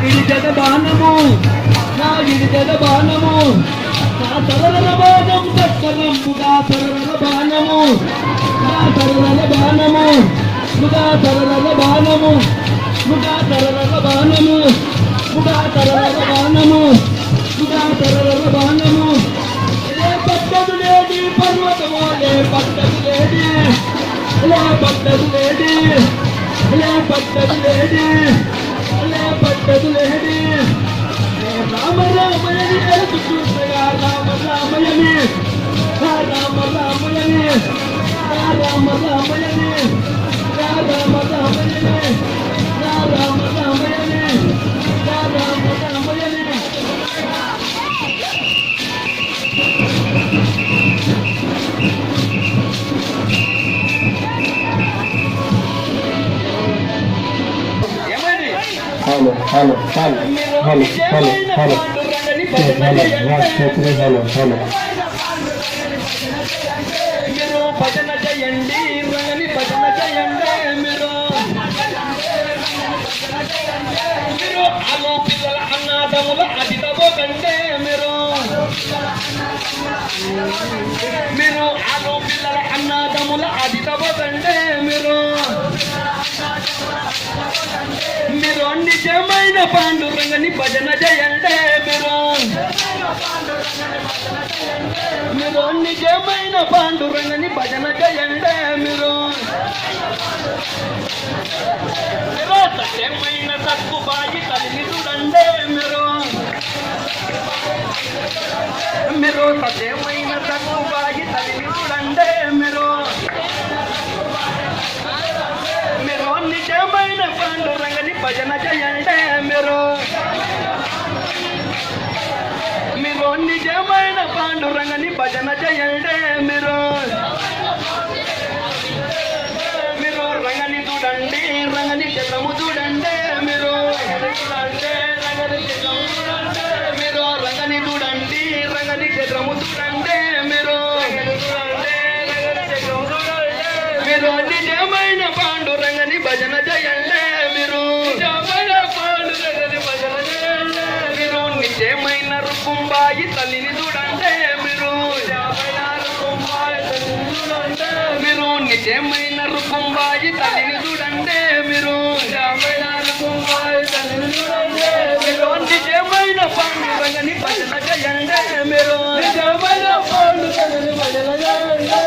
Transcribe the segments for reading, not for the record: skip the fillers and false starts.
ఇది జగబాణము నా ఇది జగబాణము నా సరళ బాణం చక్కరంపుగా సరళ బాణము నా సరళ బాణము ముగా సరళ బాణము ముగా సరళ బాణము ముగా సరళ బాణము ముగా సరళ బాణము పట్టదు లేడి పర్వతము లే పట్టదు లేడి లే పట్టదు లేడి లే పట్టదు లేడి లే పట్టదు లేడి రామ రామయని చూడగా Rama రామయని Rama రామయని Rama రామయని Rama రామయని Rama రామయని Rama రామయని Hello, hello, hello, hello, hello, hello, hello. మీరు భజన చేయండి రంగని భజన చేయండి మీరు ఆలో పిల్లల అన్నాదముల అదితపోకండి మీరు ఆలో పిల్లల అన్నాదముల అదితపోకండి మీరు నిజమైన పాండురంగని భజన చేయండి మీరు నిజమైన పాండురంగని భజన చేయండి మీరు సత్యమైన తక్కుబాయి తల్లిని చూడండి మీరు సత్యమైన తక్కుబాయి తల్లిని చూడండి మీరు నిజమైన పాండురంగని భజన చేయండి మీరు నిజమైన పాండురంగని భజన చేయండి మీరు రంగని చూడండి రంగని చిత్రము చూడండి మీరు రంగని చూడండి రంగని చిత్రము చూడండి మీరు నిజమైన పాండురంగని భజన చేయండి మీరు నిజమైన రుకుంబాయి తల్లిని చూడండి మీరు నిజమైన రుకుంబాయి తల్లిని చూడండి మీరు నిజమైన పాండురంగని భజన చేయండి మీరు నిజమైన పాండురంగని భజన చేయండి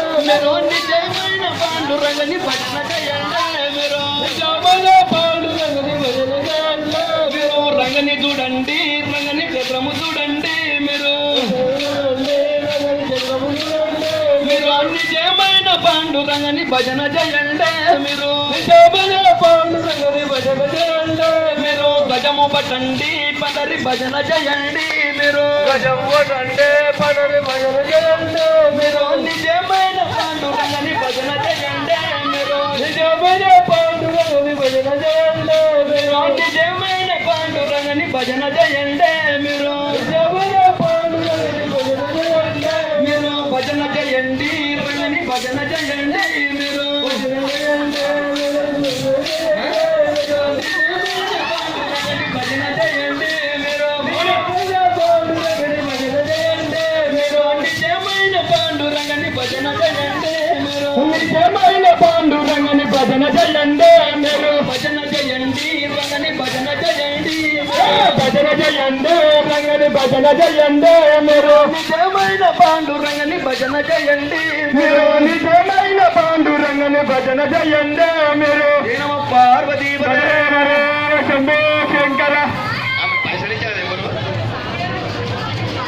మీరు రంగని చూడండి రంగని చిత్రము చూడండి మీరు నిజమైన పాండురంగని భజన చేయండి మీరు పాండురంగని భజన చేయండి మీరు గజము పట్టండి పదరి భజన చేయండి మీరు గజము పట్టండి పదరి భజన చేయండి మీరు నిజమైన పాండురంగని భజన చేయండి మీరు నిజమైన పాండురంగని భజన చేయండి మీరు నిజమైన పాండురంగని భజన చేయండి మీరు నిజమైన పాండురంగని భజన చేయండి మీరు భజన చేయండి రంగని భజన చేయండి మీరు భజన చేయండి భజన చేయండి మీరు నిజమైన పాండురంగని భజన చేయండి మీరు నిజమైన పాండురంగని భజన చేయండి మీరు భజన చేయండి రంగని భజన చేయండి భజన చేయండి రంగని భజన చేయండి మీరు నిజమైన పాండురంగని భజన చేయండి మీరు నిజమైన పాండురంగని భజన చేయండి